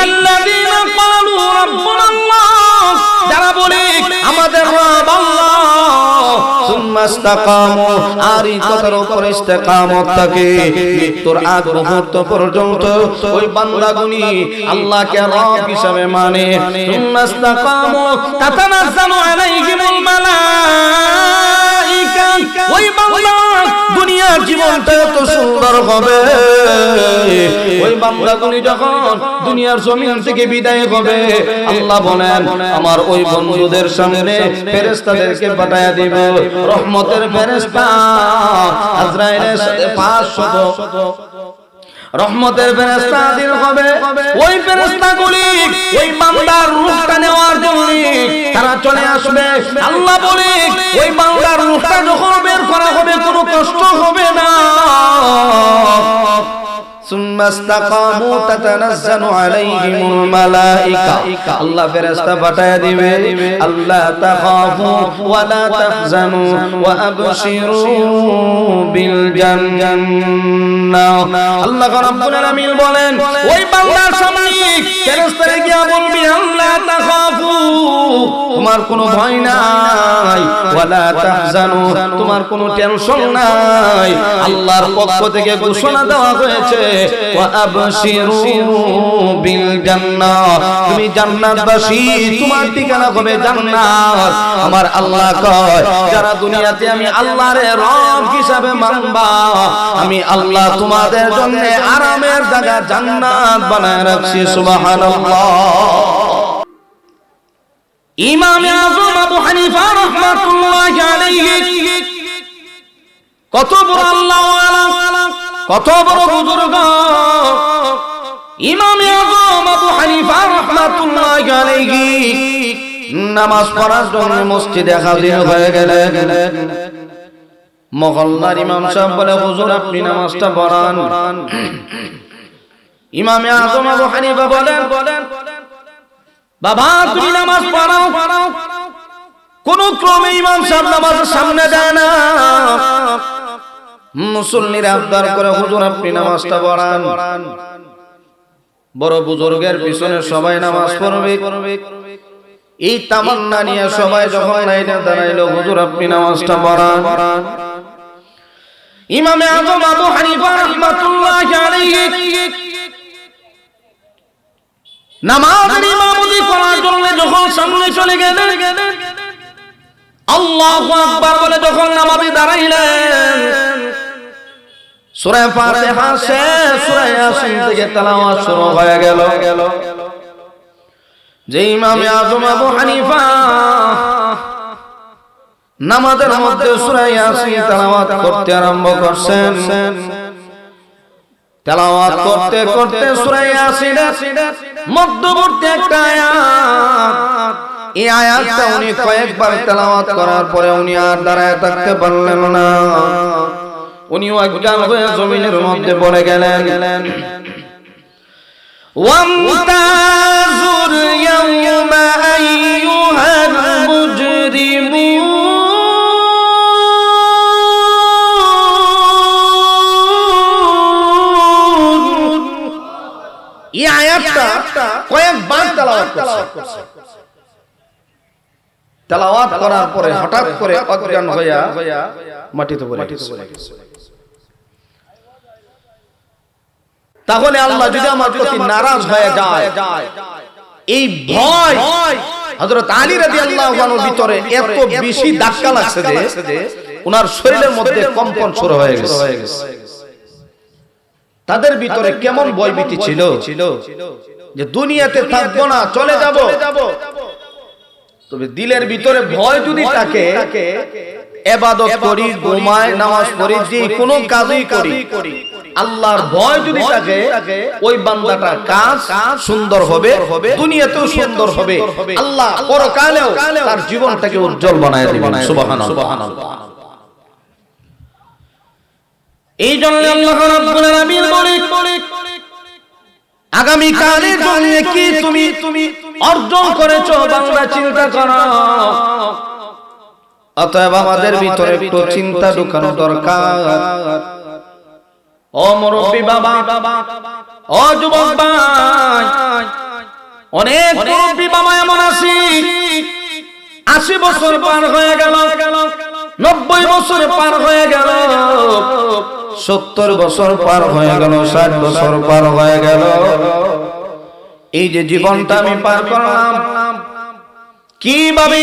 ইন্নাল্লাযীনা ক্বালু রাব্বুনা আল্লাহ, যারা বলে আমাদের রব আল্লাহ, সুম্মা ইসতাকামু, আর এই কথার উপর ইস্তেকামত থাকে মৃত্যুর আগ মুহূর্ত পর্যন্ত, ওই বান্দাগুনি আল্লাহকে রব হিসাবে মানে। সুম্মা ইসতাকামু তাতানাজ্জালু আলাইহিমুল মালাইকা, ওই বান্দা দুনিয়ার জীবনটা এত সুন্দর হবে, ওই বান্দাগুনি যখন দুনিয়ার জমিন থেকে বিদায় হবে, আল্লাহ বলেন আমার ওই বন্ধুদের সামনে ফেরেশতাদেরকে পাঠায়া দিব, রহমতের ফেরেশতা আজরাইলের সাথে 500 রহমতের ফেরেশতা দিল হবে। ওই ফেরেশতাগুলি ওই বান্দার রূহটা নেওয়ার জন্য তারা চলে আসবে। আল্লাহ বলে ওই বান্দার রূহটা যখন বের করা হবে কোনো কষ্ট হবে না। সুম্মা ইসতাকামু তাতানাজ্জালু আলাইহিমুল মালাইকা, আল্লাহ ফেরেশতা পাঠায়া দিবে, আল্লাহ তাখাফু ওয়া লা তাহজানু ওয়া আবশিরু বিল জান্নাহ। আল্লাহ রাব্বুল আলামিন বলেন ওই বান্দার সামনে ফেরেশতারা গিয়ে বলবে আল্লাহ তাখাফু, তোমার কোনো ভয় নাই, ওয়া লা তাহজানু, তোমার কোনো টেনশন নাই। আল্লাহর পক্ষ থেকে ঘোষণা দেওয়া হয়েছে ওয়া আবশিরু বিল জান্নাহ, তুমি জান্নাতবাসী, তোমার ঠিকানা হবে জান্নাত। আমার আল্লাহ কয় যারা দুনিয়াতে আমি আল্লাহরে রব হিসাবে মানবা, আমি আল্লাহ তোমাদের জন্য আরামের জায়গা জান্নাত বানায় রাখছি। সুবহানাল্লাহ। ইমাম আযম আবু হানিফা রাহমাতুল্লাহি আলাইহি কত বড় আল্লাহওয়ালা, কত বড় বুজুর্গ। ইমাম আযম আবু হানিফা রাহমাতুল্লাহি আলাইহি নামাজ পড়ার জন্য মসজিদে হাজির হয়ে গেলেন। মহল্লার ইমাম সাহেব বলে হুজুর আপনি নামাজটা পড়ান। ইমাম আযম আবু হানিফা বলেন বাবা তুমি নামাজ পড়াও। কোন ক্রমে ইমাম সাহেব নামাজের সামনে যায় না। মুসল্লিরা আবদার করে হুজুর আপনি নামাজটা পড়ান। বড় বুজুর্গের পিছনে সবাই নামাজ পড়বে, এই তামান্না নিয়ে সবাই যখন লাইনে দাঁড়াইলো হুজুর আপনি নামাজটা পড়ান। ইমাম আযম আবু হানিফা রাহমাতুল্লাহি আলাইহি নামাজের ইমামতি করার জন্য যখন সামনে চলে গেলেন, আল্লাহু আকবার বলে যখন নামাজে দাঁড়াইলেন, সূরা ফাতিহা শেষ, সূরা ইয়াসিন থেকে তেলাওয়াত শুরু হয়ে গেল। যে ইমাম আযম আবু হানিফা নামাজের মধ্যে সূরা ইয়াসিন তেলাওয়াত করতে আরম্ভ করছেন, তেলাওয়াত করতে করতে সূরা ইয়াসিনের মধ্যবর্তী একটা আয়াত, এই আয়াতটা উনি কয়েকবার তেলাওয়াত করার পরে উনি আর দাঁড়ায় থাকতে পারলেন না। উনি অজ্ঞান হয়ে জমিনের মধ্যে পড়ে গেলেন। ওয়ামতাজুর ইয়াউমা আইয়ুহাল মুজরিমুন, এই আয়াতটা কয়েকবার তেলাওয়াত করছে। তেলাওয়াত করার পরে হঠাৎ করে অজ্ঞান হইয়া মাটিতে পড়ে গেছে। তাহলে আল্লাহ যদি আমার প্রতি নারাজ হয়ে যায়, এই ভয় হযরত আলী রাদিয়াল্লাহু আনহুর ভিতরে এত বেশি ধাক্কা লাগছে যে ওনার শরীরের মধ্যে কম্পন শুরু হয়ে গেছে। তাদের ভিতরে কেমন ভয়ভীতি ছিল যে দুনিয়াতে থাকবো না, চলে যাব। তবে দিলের ভিতরে ভয় যদি থাকে, ইবাদত করি, ঘুমাই, নামাজ পড়ি, যে কোনো কাজই করি, আল্লাহর ভয় যদি থাকে, ওই বান্দাটার কাজ সুন্দর হবে, দুনিয়াতেও সুন্দর হবে, আল্লাহ পরকালেও তার জীবনটাকে উজ্জ্বল বানায় দিবেন। সুবহানাল্লাহ। এই জন্য আল্লাহ রাব্বুল আলামিন বলে আগামী কালের জন্য কি তুমি অর্জন করেছো বান্দা চিন্তা করো। অতএব আমাদের ভিতরে একটু চিন্তা ঢুকানো দরকার। ও মুরব্বি বাবা, ও যুবক ভাই, অনেক মুরব্বী বাবা এমন আছে 80 বছর পার হয়ে গেল, 90 বছর পার হয়ে গেল, 70 বছর পার হয়ে গেল, 60 বছর পার হয়ে গেল। এই যে জীবনটা আমি পার করলাম, কিভাবে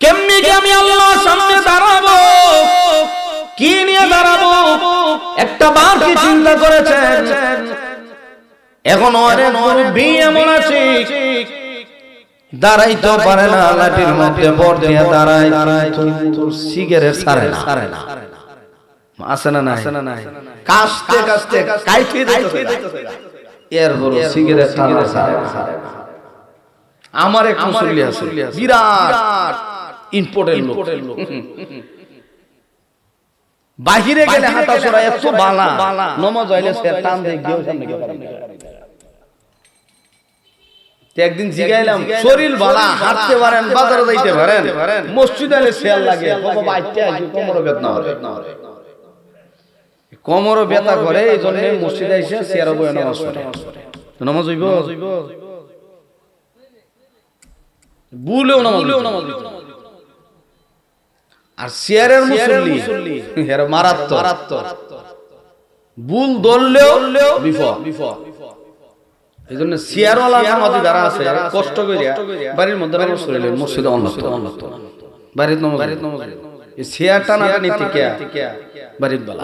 কেমনি কি আমি আল্লাহর সামনে দাঁড়াবো, কি নিয়ে দাঁড়াবো, একটা বার কি চিন্তা করেছেন? এখন অনেক মুরব্বী এমন আছে দাঁড়াইতে পারে না, লাঠির মধ্যে ভর দিয়ে দাঁড়ায়, সিগারেট ছাড়ে না। আছে না নাই? কাশতে কাশতে কাইতে দিতেছে, এর হলো সিগারেট ছাড়ে না। আমার এক মুসল্লি আছে, বিরাট ইম্পোর্টেন্ট লোক, বাহিরে গেলে হাঁটা চড়া এত বালা, নমাজ হইলে সে টান দিয়ে গিয়েও সামনে গিয়ে একদিন জিগাইলাম, শরীর বালা, হাঁটতে পারেন, বাজারে যাইতে পারেন, মসজিদে এলে শেয়ার লাগে, কোমর বেদনা হবে, কোমর ব্যথা করে, এই জন্য মসজিদে এসে শেয়ার বয়ে নামাজ পড়ে। নামাজ হইব বুলেও নামাজ, আর শেয়ারের মুসল্লি এর মারাত্মক, বুল ধরলেও বিপদ। এই জন্য শেয়ারওয়ালা নামাজি যারা আছে কষ্ট করে বাড়ির মধ্যে নামাজ পড়লেন, মসজিদে অন্যত বাড়ির নামাজ, এই শেয়ারটা না নিতে কে বাড়ির বালা।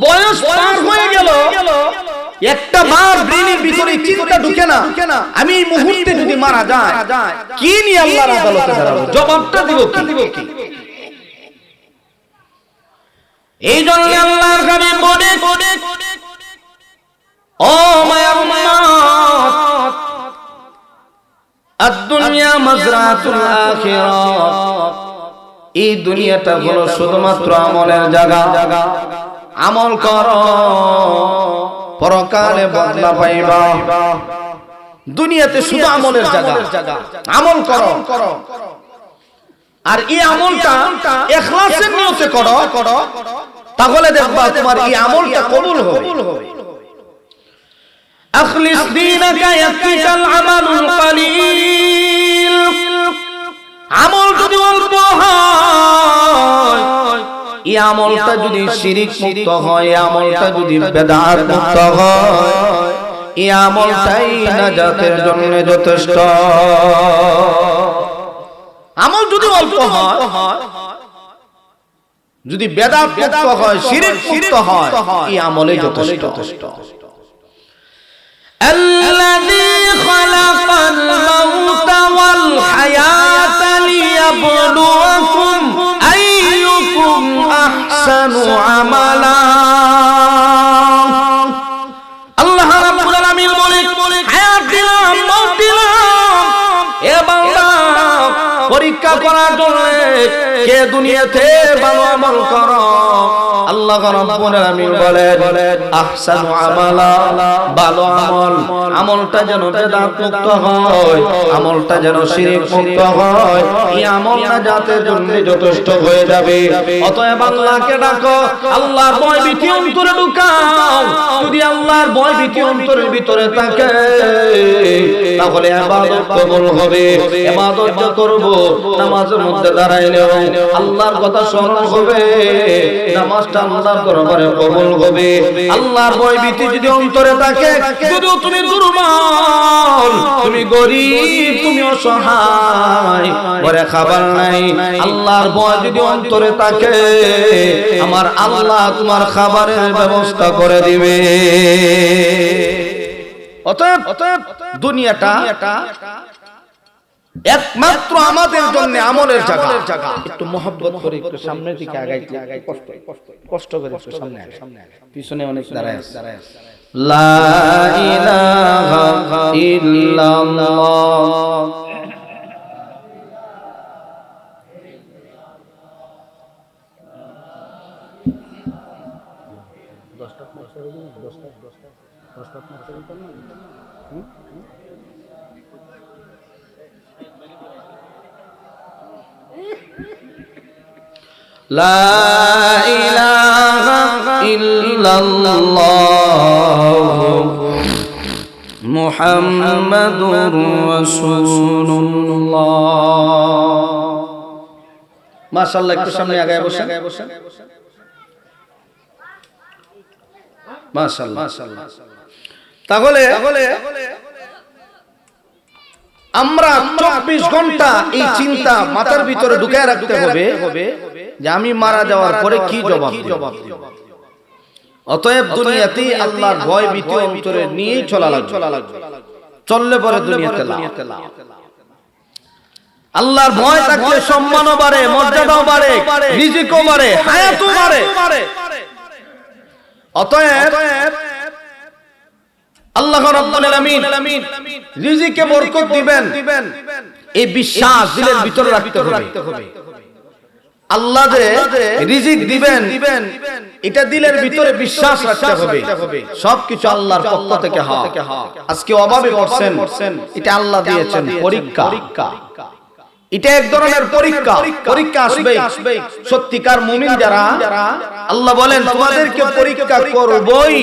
বয়স পার হয়ে গেল, একটা বার ব্রেনের ভিতরে চিন্তা ঢুকে না, আমি এই মুহূর্তে যদি মারা যায় কি নিয়ে আল্লাহর আদালতে দাঁড়াবো, জবাবটা দিব কি? এই জন্য আল্লাহর হাবিব বলে, ও মায়ার উম্মত, আদ-দুনিয়া মাজরাতুল আখিরাহ, এই দুনিয়াটা হলো শুধুমাত্র আমলের জায়গা। আমল করো, পরকালে বদলা পাইবা। দুনিয়াতে শুধু আমলের জায়গা, আমল করো, আর এই আমলটা ইখলাসের নিয়তে করো, তাহলে দেখবা তোমার এই আমলটা কবুল হবে। আখলিস দীনাকা ইয়াকফিকাল আমালুল কলিল, আমল যদি অল্প হয়, এই আমলটা যদি শিরিক মুক্ত হয়, আমলটা যদি বেদাত মুক্ত হয়, এই আমলটাই নাজাতের জন্য যথেষ্ট। আমল যদি অল্প হয়, যদি বেদাত মুক্ত হয়, শিরিক মুক্ত হয়, এই আমলই যথেষ্ট। الذي خلق الموت والحياة ليبلوكم أيكم أحسن عملا। আল্লাহ রাব্বুল আলামিন বলে, হায়াত দিলাম, মওত দিলাম, এ বান্দা পরীক্ষা করার জন্য কে দুনিয়াতে ভালো আমল করো। আল্লাহ রাব্বুল আলামিন বলেন, আহসানু আমালা, ভালো আমল, আমলটা যেন বেদাত মুক্ত হয়, আমলটা যেন শিরক মুক্ত হয়, এই আমলটা জাতের জন্য যথেষ্ট হয়ে যাবে। অতএব আল্লাহকে ডাকো, আল্লাহর ভয় ভীতি অন্তরে ঢুকাও। যদি আল্লাহর ভয় ভীতি অন্তরের ভিতরে থাকে, তাহলে ইবাদত কবুল হবে। ইবাদত যা করব, নামাজের মধ্যে দাঁড়াইলেও আল্লাহর কথা স্মরণ হবে, নামাজটা আল্লাহর দরবারে কবুল হবে। আল্লাহর ভয় ভীতি যদি অন্তরে থাকে, যদিও তুমি দুর্বল, তুমি গরীব, তুমি অসহায়, ঘরে খাবার নাই, আল্লাহর ভয় যদি অন্তরে থাকে, আমার আল্লাহ তোমার খাবারের ব্যবস্থা করে দিবে। অতএব দুনিয়াটা একমাত্র আমাদের জন্য আমলের জায়গা। একটু মহব্বত করে একটু সামনের দিকে আগাইতে, কষ্ট করে একটু সামনে আগে, পিছনে অনেক দাঁড়ায় আছে। লা ইলাহা ইল্লাল্লাহ, লা ইলাহা ইল্লাল্লাহ মুহাম্মাদুর রাসূলুল্লাহ। মাশাআল্লাহ, একটু সামনে আগায় বসেন। মাশাআল্লাহ। তাহলে আমরা 24 ঘন্টা এই চিন্তা মাথার ভিতরে ঢুকায় রাখতে হবে যে আমি মারা যাওয়ার পরে কি জবাব দেব। অতএব দুনিয়াতে আল্লাহর ভয় ভীতি অন্তরে নিয়েই চলা লাগবে। চললে পরে দুনিয়াতে লাভ। আল্লাহর ভয় থাকলে সম্মানও বাড়ে, মর্যাদাও বাড়ে, রিজিকও বাড়ে, হায়াতও বাড়ে। অতএব আল্লাহ রাব্বুল আলামিন রিজিকে বরকত দিবেন, এই বিশ্বাস দিলের ভিতরে রাখতে হবে। আল্লাহ যে রিজিক দিবেন এটা দিলের ভিতরে বিশ্বাস রাখতে হবে। সবকিছু আল্লাহর পক্ষ থেকে হয়। আজকে অভাবে পড়ছেন, এটা আল্লাহ দিয়েছেন পরীক্ষা। এটা এক ধরনের পরীক্ষা। পরীক্ষা আসবে। সত্যিকার মুমিন যারা, আল্লাহ বলেন তোমাদেরকে পরীক্ষা করবই,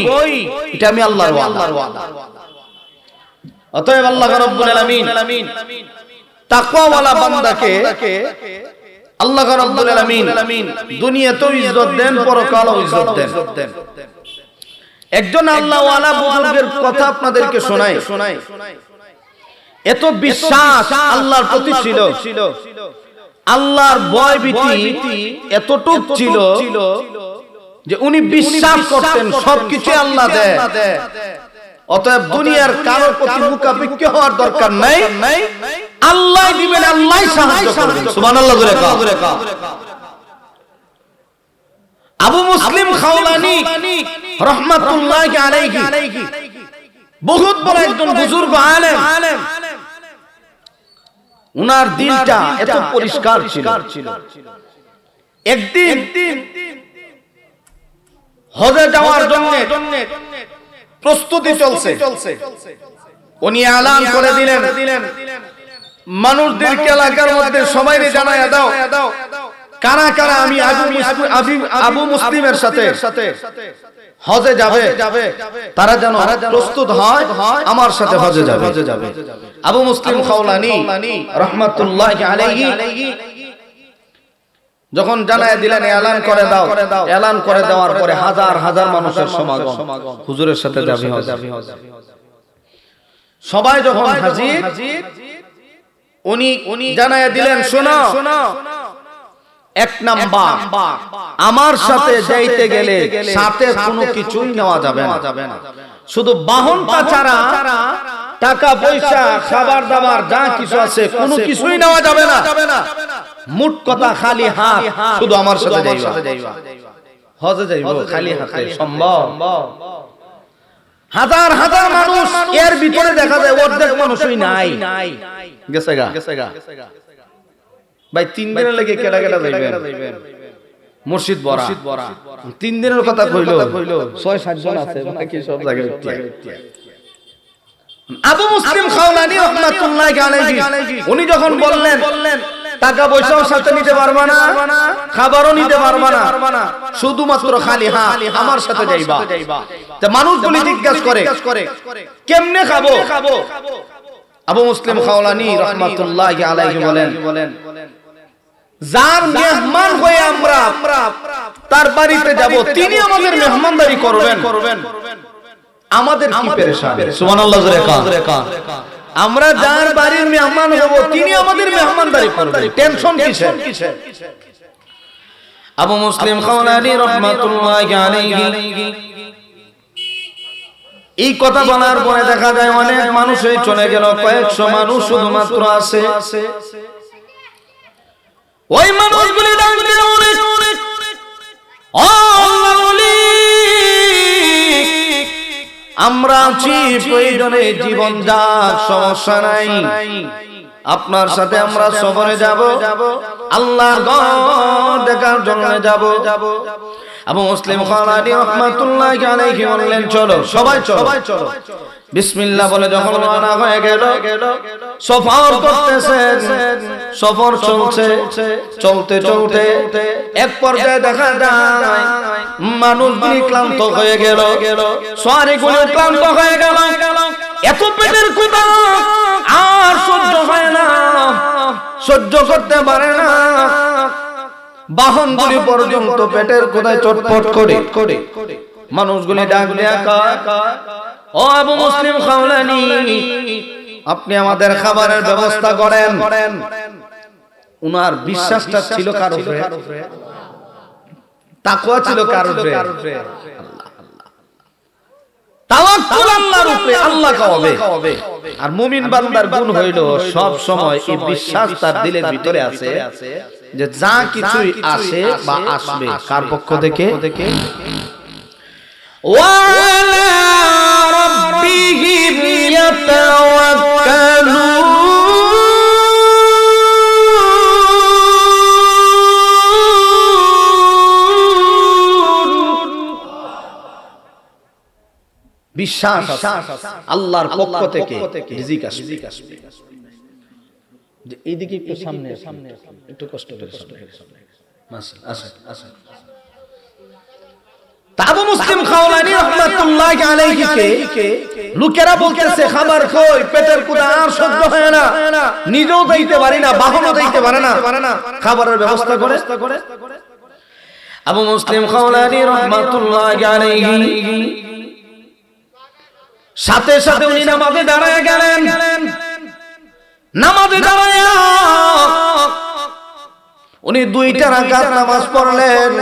এটা আমি আল্লাহর ওয়াদা। অতএব আল্লাহ রাব্বুল আলামিন তাকওয়াওয়ালা বান্দাকে আল্লাহ রাব্বুল আলামিন দুনিয়াতেও ইজ্জত দেন, পরকালেও ইজ্জত দেন। একজন আল্লাহওয়ালা বুজুর্গের কথা আপনাদেরকে শোনাই। এত বিশ্বাস আল্লাহর প্রতি ছিল, আল্লাহর ভয় ভীতি এতটুক ছিল যে উনি বিশ্বাস করতেন সবকিছু আল্লাহ দেয়। অতএব দুনিয়ার কারোর প্রতি মুখাপেক্ষী হওয়ার দরকার নাই। আল্লাহ দিবেন, আল্লাহ সাহায্য করবেন। সুবহানাল্লাহ জোরে কাও। আবু মুসলিম খাওলানি রাহমাতুল্লাহি আলাইহি বহুত বড় একজন বুজুর্গ আলেম। উনার দিলটা এত পরিষ্কার ছিল। একদিন হজে যাওয়ার জন্য প্রস্তুতি চলছে। উনি এলান করে দিলেন, মানুষদেরকে এলাকার মধ্যে সবাইকে জানায়া দাও কারা কারা আমি আবু মুসলিমের সাথে হজে যাবে, তারা যেন প্রস্তুত হয় আমার সাথে হজে যাবে। আবু মুসলিম খাওলানি রাহমাতুল্লাহি আলাইহি যখন জানায় দিলেন এলান করে দাও, এলান করে দেওয়ার পরে হাজার হাজার মানুষের সমাগম, হুজুরের সাথে যাবে হজে। সবাই যখন হাজির, উনি জানায় দিলেন শোনো, এক নাম্বার আমার সাথে যাইতে গেলে সাথে কোনো কিছুই নেওয়া যাবে না। শুধু বাহনটা ছাড়া টাকা পয়সা খাবার দাবার যা কিছু আছে কোনো কিছুই নেওয়া যাবে না। মোট কথা খালি হাত, শুধু আমার সাথে যাইবা। হজে যাইবো খালি হাতে সম্ভব? হাজার হাজার মানুষ, এর ভিতরে দেখা যায় অর্ধেক মানুষই নাই। গেছে গা ভাই, 3 দিনের লাগে কেডা কেডা যাইবেন? মুর্শিদ বড়া 3 দিনের কথা কইলো 6-7 জন আছে, বাকি সব জায়গায়। আবু মুসলিম খাওলানি রাহমাতুল্লাহি আলাইহি উনি যখন বললেন টাকা পয়সাও সাথে নিতে পারবা না, খাবারও নিতে পারবা না, শুধুমাত্র খালি হাত আমার সাথে যাইবা। তা মানুষগুলি জিজ্ঞাসা করে কেমনে খাবো? আবু মুসলিম খাওলানি রাহমাতুল্লাহি আলাইহি বলেন যার মেহমান হয়ে আমরা তার বাড়িতে যাব, তিনি আমাদের মেহমানদারি করবেন। আমাদের কি পেরেশানি? সুবহানাল্লাহ জোরে কান। আমরা যার বাড়ির মেহমান হব, তিনি আমাদের মেহমানদারি করবেন, টেনশন কিসের? আবু মুসলিম খাওলানি রাহমাতুল্লাহি আলাইহি এই কথা বলার পরে দেখা যায় অনেক মানুষ চলে গেল, কয়েকশো মানুষ শুধুমাত্র আছে। ওই মানুষগুলি ডাক দিল, আমরা আছি, প্রয়োজনে জীবন যাক, সমস্যা নাই, আপনার সাথে আমরা সফরে যাব, আল্লাহর ঘর দেখার জন্য যাব। আবু মুসলিম খাওলানী রাহমাতুল্লাহি আলাইহি বললেন চলো সবাই চলো। বিসমিল্লাহ বলে যখন রওনা হয়ে গেল, সফর করতেছেন, সফর চলছে, চলতে চলতে এক পর্যায়ে দেখা যায় মানুষগুলি ক্লান্ত হয়ে গেল, সওয়ারিগুলি ক্লান্ত হয়ে গেল। এত পেটের ক্ষুধা আর সহ্য হয় না, সহ্য করতে পারে না। বাহনগুলি পর্যন্ত পেটের ক্ষুধায় চটপট করে। মানুষগুলি ডাক দেয়া কয়, ও আবু মুসলিম খাওলানী, আপনি আমাদের খাবারের ব্যবস্থা করেন। উনার বিশ্বাসটা ছিল কার উপরে? তাকওয়া ছিল কার উপরে? তাওয়াক্কুল আল্লাহর উপরে, আল্লাহ খাওয়াবে। আর মুমিন বান্দার গুণ হইল সব সময় এই বিশ্বাস তার দিলের ভিতরে আছে যে যা কিছুই আসে বা আসবে কার পক্ষ থেকে? ওয়ালা রাব্বিহিম ইয়াতাওয়াক্কালুন। বিশ্বাস আল্লাহর পক্ষ থেকে রিজিক আসবে। যে এইদিকে একটু সামনে একটু কষ্ট করে আসেন। আবু মুসলিম খাওলানী রাহমাতুল্লাহি আলাইহি কে লোকেরা বলতেছে খাবার কই, পেটের ক্ষুধা আর সহ্য হয় না, নিজেও যাইতে পারি না, বাহনও যাইতে পারে না, খাবারের ব্যবস্থা করে। আবু মুসলিম খাওলানী রাহমাতুল্লাহি আলাইহি সাথে সাথে উনি নামাজে দাঁড়ায় গেলেন। নামাজে দাঁড়ায় উনি 2 রাকাত নামাজ পড়লেন।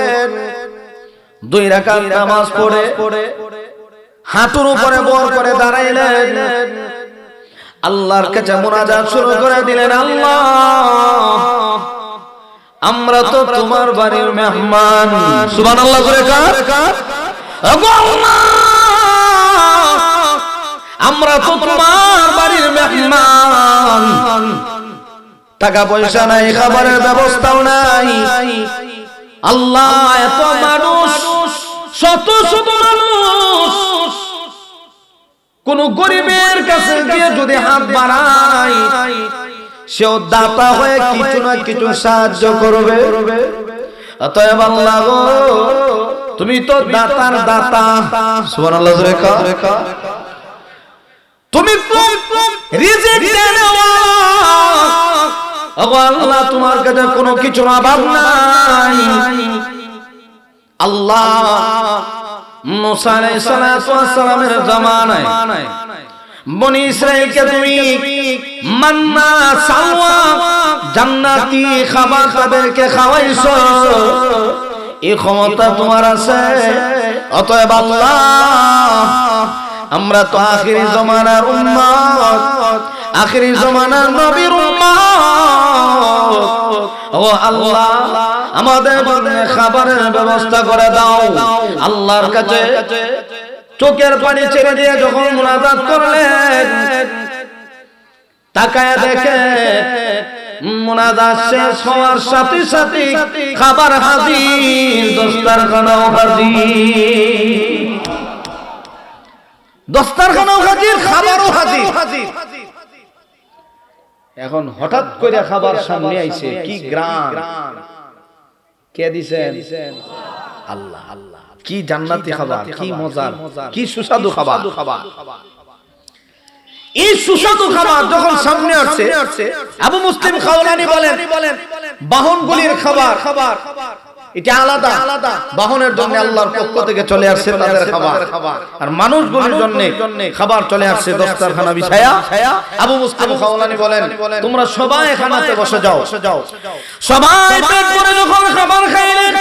2 রাকাত নামাজ পড়ে হাঁটুর উপরে বর করে দাঁড়াইলেন। আল্লাহর কাছে মুনাজাত শুরু করে দিলেন, আল্লাহ আমরা তো তোমার বাড়ির মেহমান। সুবহানাল্লাহ করে কার? আল্লাহ আমরা তো তোমার বাড়ির মেহমান, টাকা পয়সা নাই, খাবারের ব্যবস্থাও নাই। আল্লাহ এত মানুষ, শত শত মানুষ, কোন গরিবের কাছে গিয়ে যদি হাত বাড়াই সেও দাতা হয়ে কিছু না কিছু সাহায্য করবে। অতএব আল্লাহ গো তুমি তো দাতার দাতা। সুবহানাল্লাহ রেখা তুমি রিজিক দেওয়া। ওগো আল্লাহ তোমার কাছে কোনো কিছুর অভাব নাই। আল্লাহ মুসা আলাইহিস সালামের জামানায় বনি ইসরাইলকে তুমি মান্না সালওয়া জান্নাতি খাবার তাদেরকে খাওয়াইছো, এই ক্ষমতা তোমার আছে। অতএব আল্লাহ আমরা তো আখিরি জামানার উম্মত, আখিরি জামানার নবীর উম্মত। ও আল্লাহ আমাদের জন্য খাবারের ব্যবস্থা করে দাও। আল্লাহর কাছে চোখের পানি ছেড়ে দিয়ে যখন মুনাজাত করলেন, তাকায় দেখে মুনাজাত শেষ হওয়ার সাথে সাথে খাবার হাজির, দস্তারখানাও হাজির, দস্তারখানাও হাজির, খাবারও হাজির। এখন হঠাৎ করে খাবার সামনে আইছে, কি গ্রাম, কে দিছেন? আল্লাহ। আল্লাহ কি জান্নাতি খাবার, কি মজার, কি সুস্বাদু খাবার। এই সুস্বাদু খাবার যখন সামনে আসছে, আবু মুসলিম খাওলানী বলেন বাহনগুলির খাবার এটা আলাদা, বাহনের জন্য আল্লাহর পক্ষ থেকে চলে আসছে তাদের খাবার, আর মানুষগুলোর জন্য খাবার চলে আসছে দস্তারখানা বিছায়া। আবু মুসলিম খাওলানী বলেন তোমরা সবাই খানাতে বসে যাও। সবাই পেট ভরে যখন খাবার খাইলেন,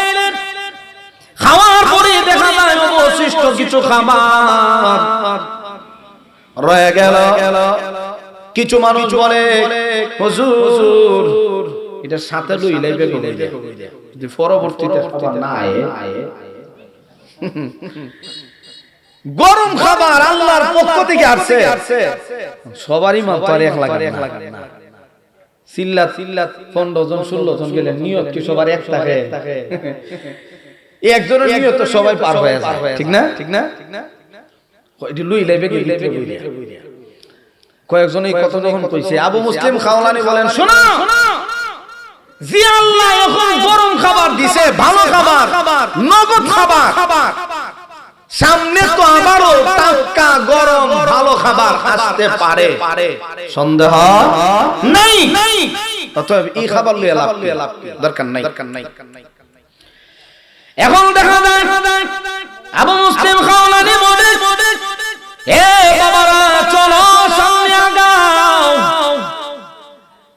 খাওয়ার পরে দেখা যায় অবশিষ্ট কিছু খাবার রয়ে গেল। কিছু মানুষ বলে হুজুর এটার সাথে লইলাই বেগুন যে পরবর্তীতে খাবার না আয়ে। গরম খাবার আল্লাহর পক্ষ থেকে আসছে, সবারই মাত্র এক লাগে না। চিল্লা 15 জন 16 জন গেলেন, নিয়ত কি সবার এক থাকে? এই একজনের নিয়ত তো সবাই পার হয়ে যায়, ঠিক না? এটি লুই লাইবে কি ভিতরে বইরা কয়েকজন এই কথা যখন কইছে, আবু মুসলিম খাওলানি বলেন, শোনো জি আল্লাহ এখন গরম খাবার দিছে, ভালো খাবার, নগদ খাবার, সামনে তো আবারও টাটকা গরম ভালো খাবার আসতে পারে, সন্দেহ নাই। অতএব এই খাবার লইয়া লাভ দরকার নাই। এখন দেখা যায় আবু মুসলিম খাওলানি বলে, এ বাবারা চলো সামনে আগাও।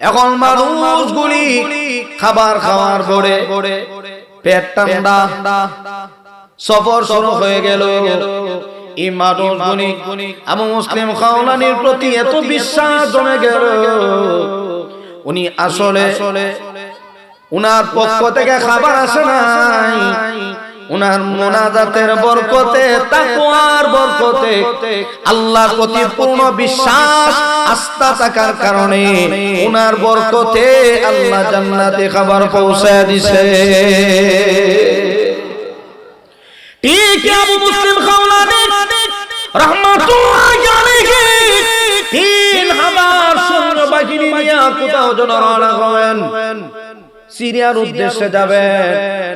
এখন মানুষগুলি খাবার খাওয়ার পরে পেট ঠান্ডা, সফর শুরু হয়ে গেল। এই মানুষগুলি আবু মুসলিম খাওলানির প্রতি এত বিশ্বাস জমে গেল, উনি আসলে উনার পক্ষ থেকে খাবার আসে নাই, উনার মুনাজাতের বরকতে, তাকওয়ার বরকতে, আল্লাহর প্রতি পূর্ণ বিশ্বাস আস্থা থাকার কারণে উনার বরকতে আল্লাহ জান্নাতে খাবার পৌঁছায় দিছে। ঠিক আবু মুসলিম খাওলানি রাহমাতুল্লাহি আলাইহি 3000 সৈন্যবাহিনী নিয়ে কোথাও যেন রওনা হবেন, সিরিয়ার উদ্দেশ্যে যাবেন।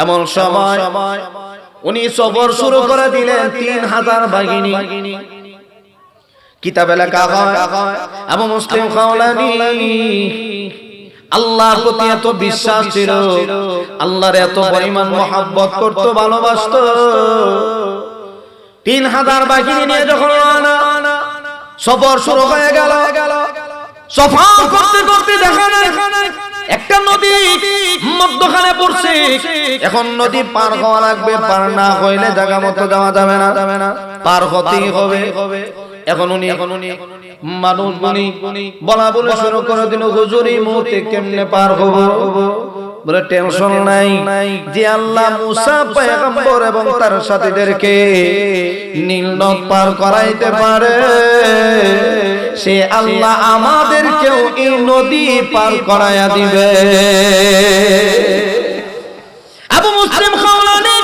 এমন সময় উনি সফর শুরু করে দিলেন 3000 বাহিনী। কিতাবে লেখা হয় আবু মুসলিম খাওলানি আল্লাহর প্রতি এত বিশ্বাস ছিল, আল্লাহর এত পরিমাণ মহব্বত করত, ভালোবাসত। 3000 বাহিনী নিয়ে যখন সফর শুরু হয়ে গেল, সফর করতে করতে দেখা একটা নদী মধ্যখানে পড়ছে। এখন নদী পার হওয়া লাগবে, পার না হইলে জায়গা মতো যাওয়া যাবে না, পার হতেই হবে। এখন উনি মানুষগুলি বলা বলে শুরু করে দিল, হুজুর এই মুহূর্তে কেমনে পার হব? বলে টেনশন নাই, যে আল্লাহ মুসা পয়গম্বর এবং তার সাথীদেরকে নীল নদ পার করাইতে পারে, সে আল্লাহ আমাদেরকেও এই নদী পার করাইয়া দিবে। আবু মুসলিম খাওলানি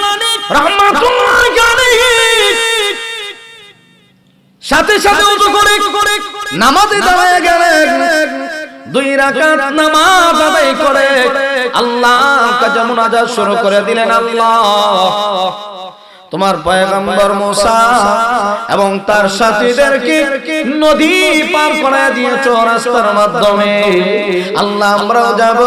রাহমাতুল্লাহি আলাইহি সাথে সাথে ওযু করে নামাজে দাঁড়িয়ে গেলেন। 2 রাকাত নামাজ আদায় করে আল্লাহর কাছে মুনাজাত শুরু করে দিলেন, আল্লাহ তোমার পয়গম্বর মুসা এবং তার সাথীদেরকে নদী পার করে দিয়েছো রাস্তার মাধ্যমে, আল্লাহ আমরাও যাব,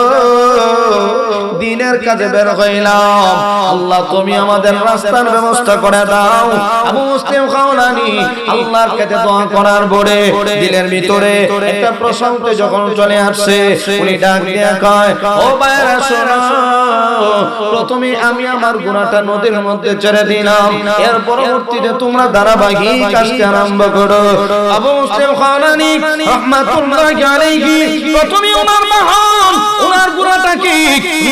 দিনের কাজে বের হইলাম, আল্লাহ তুমি আমাদের রাস্তার ব্যবস্থা করে দাও। আবু মুসলিম খাওলানি আল্লাহর কাছে দোয়া করার পরে দিলের ভিতরে একটা প্রশান্তি যখন চলে আসছে, উনি ডাক দিয়ে কয়, ও ভাইরা শোনো, প্রথমে আমি আমার গুনাহটা নদীর মধ্যে ছেড়ে দিলাম, এর পরবর্তীতে তোমরা ধারাবাহিক কাজটি আরম্ভ করো। আবু মুসলিম খাওলানি রাহমাতুল্লাহি আলাইহি প্রথমে ওনার মহান ওনার গুনাহটাকে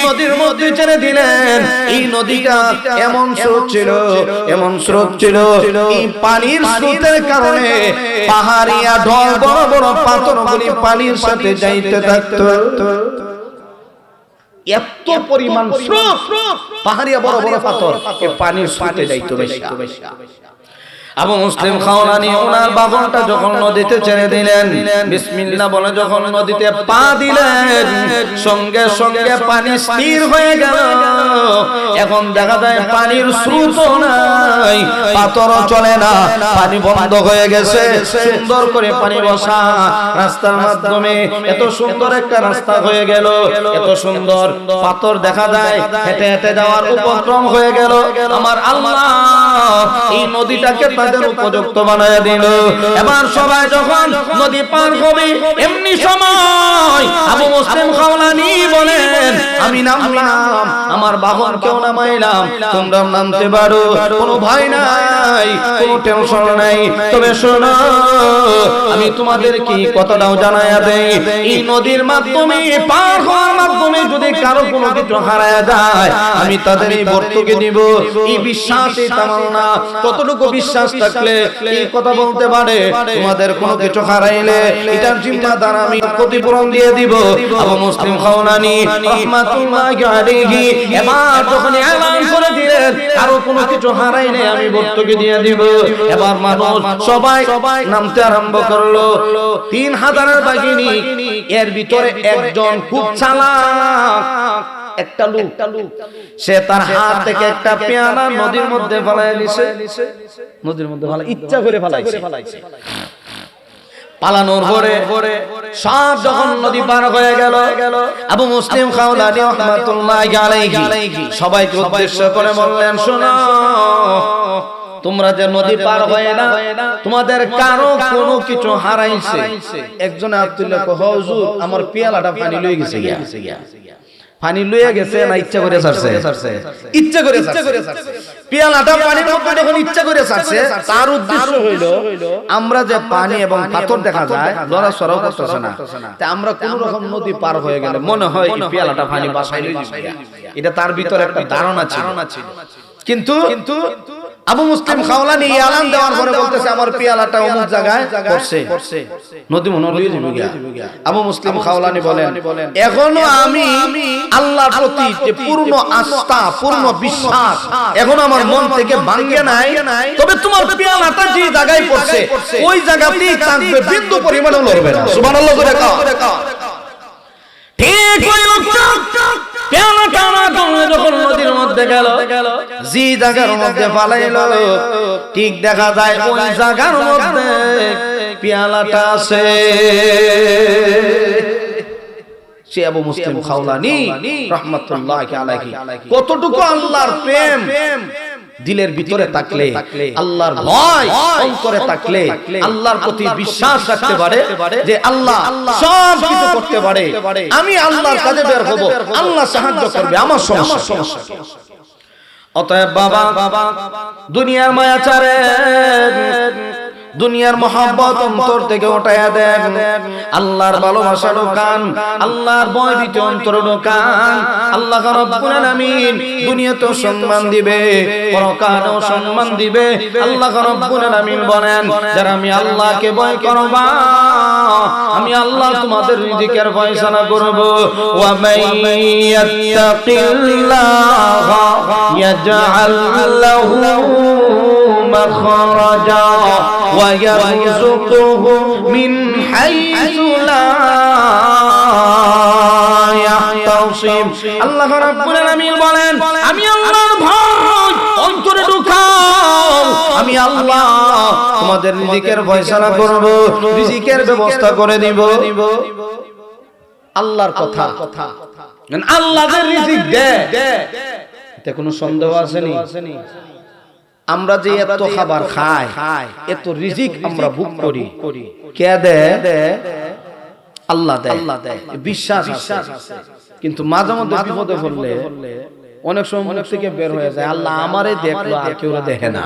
নদীর মধ্যে ছেড়ে দিলেন। এই নদীটা এমন স্রোত ছিল, এই পানির স্রোতের কারণে পাহাড়িয়া ঢল, বড় বড় পাথরগুলি পানির সাথে যাইতে থাকতো। এত পরিমাণ স্রোত, পাহাড়িয়া বড় বড় পাথর পানির স্রোতে যাইতো বেশি। আবু মুসলিম খাওলানি ওনার বাহনটা যখন নদীতে ছেড়ে দিলেন, বিসমিল্লাহ বলে যখন নদীতে পা দিলেন, সঙ্গে সঙ্গে পানি স্থির হয়ে গেল। এখন দেখা যায় পানির স্রোত নাই, পাথরও চলে না, পানি বন্ধ হয়ে গেছে। সুন্দর করে পানি বসা রাস্তার মাধ্যমে এত সুন্দর একটা রাস্তা হয়ে গেল, এত সুন্দর পাথর দেখা যায়, হেঁটে হেঁটে যাওয়ার উপক্রম হয়ে গেল। আমার আল্লাহ এই নদীটাকে তাদের উপযুক্ত বানায় দিল। এবার সবাই যখন নদী পার হবে, এমনি সময় আবু মুসলিম খাওলানি বলেন, আমি নামলাম, আমার বাহনকেও নামাইলাম, তোমরা নামতে পারো, কোনো ভয় নাই, কোনো টেনশন নাই। তবে শোনো, আমি তোমাদের কি কথাটাও জানাইয়া দেই, এই নদীর মাধ্যমে পার হওয়ার মাধ্যমে যদি কারো কোনো কিছু হারায় যায়, আমি তাদের এই বর্তকে দিব। এই বিশ্বাসে তামান্না, কতটুকু বিশ্বাস বিশ্বাস থাকলে এই কথা বলতে পারে তোমাদের কোনো কিছু হারাইলে এটার জিম্মাদার আমি ক্ষতিপূরণ দিয়ে দিব। আবু মুসলিম খাওলানী রাহমাতুল্লাহি আলাইহি এবার যখন এলান করে দিলেন কারো কোনো কিছু হারাইলে আমি ভর্তুকি দিয়ে দিব, এবার মানুষ সবাই নামতে আরম্ভ করলো। 3000 বাহিনী, এর ভিতরে একজন খুব চালাক একটা লোক, সে তার হাত থেকে একটা পেয়ালা নদীর মধ্যে ফেলাই দিয়েছে। নদীর মধ্যে ফেলা ইচ্ছা করে ফেলাইছে। পালানোর পরে সব যখন নদী পার হয়ে গেল, আবু মুসলিম খাওলানী রাহমাতুল্লাহি আলাইহি সবাইকে উদ্দেশ্য করে বললেন, শোনো, তোমরা যে নদী পার হয়ে না তোমাদের কারো কোনো কিছু হারাইছে। একজন আব্দুল্লাহ কহ, হুজুর আমার পেয়ালাটা পানি লয়ে গেছে গিয়া। পানি লয়ে গেছে না ইচ্ছা করে ছাড়ছে? ইচ্ছা করে ছাড়ছে। পেয়ালাটা পানির মধ্যে যখন ইচ্ছা করে ছাড়ছে, তার উদ্দেশ্য হইল আমরা যে পানি এবং পাথর দেখা যায় লড়াচড়াও করতেছে না, তা আমরা কোন রকম নদী পার হয়ে গেলে মনে হয় এই পেয়ালাটা পানি বাসায় লয়ে যাবে। এটা তার ভিতরে একটা ধারণা ছিল। কিন্তু আবু মুসলিম খাওলানী এলান দেওয়ার পরে বলতেছে আমার পেয়ালাটা অমুক জায়গায় পড়ছে, নদী মনে লয়ে যাবে গিয়া। আবু মুসলিম খাওলানী বলেন, এখনো আমি আল্লাহর প্রতি যে পূর্ণ আস্থা, পূর্ণ বিশ্বাস এখনো আমার মন থেকে ভাঙে নাই, তবে তোমার পেয়ালাটা যে জায়গায় পড়ছে ওই জায়গাতেই থাকবে, বিন্দু পরিমাণও লড়বে না। সুবহানাল্লাহ করে কও। ঠিক ওই লোকটা পেয়ালাটা যখন নদীর মধ্যে গেল, যে জায়গার মধ্যে ফালাইলো ঠিক দেখা যায় ওই জায়গার মধ্যে পেয়ালাটা আছে। সে আবু মুসলিম খাওলানী রাহমাতুল্লাহি আলাইহি কতটুকু আল্লাহর প্রেম দিলের ভিতরে থাকলে, আল্লাহর ভয় অন্তরে থাকলে, আল্লাহর প্রতি বিশ্বাস রাখতে পারে যে আল্লাহ সব কিছু করতে পারে, আমি আল্লাহর কাজে বের হব, আল্লাহ সাহায্য করবে আমার সমস্যা। অতএব বাবা, দুনিয়ার মায়া ছাড়েন, দুনিয়ার মহব্বত অন্তর থেকে উঠায়া দেন, আল্লাহর ভালোবাসা ঢোকান, আল্লাহর ভয় ভীতি অন্তরে ঢোকান। আল্লাহ রাব্বুল আলামিন দুনিয়াতেও সম্মান দিবে, পরকালেও সম্মান দিবে। আল্লাহ রাব্বুল আলামিন বলেন, যারা আমি আল্লাহকে ভয় করবা আমি আল্লাহ তোমাদের রিজিকের ফয়সালা করব। ওয়া মাইয়াত্তাকিল্লাহা ইয়াজআল লাহু মাখরাজা ওয়া ইয়ারযুকুহু মিন হাইসু লা ইয়াহতাসিব। আল্লাহ রাব্বুল আলামিন বলেন, আমি আল্লাহর ভয় অন্তরে ঢুকাও, আমি আল্লাহ তোমাদের রিজিকের ফয়সালা করব, রিজিকের ব্যবস্থা করে দিব। আল্লাহর কথা, আল্লাহ যে রিজিক দেয় এতে কোনো সন্দেহ আসেনি। আমরা যে এত খাবার খাই, এত রিজিক আমরা ভোগ করি, কে দেয়? আল্লাহ দেয়, বিশ্বাস আছে। কিন্তু মাঝে মধ্যে বিপদে পড়লে অনেক সময় মুখ থেকে বের হয়ে যায়, আল্লাহ আমারে দেখলো আর কেউ দেখে না।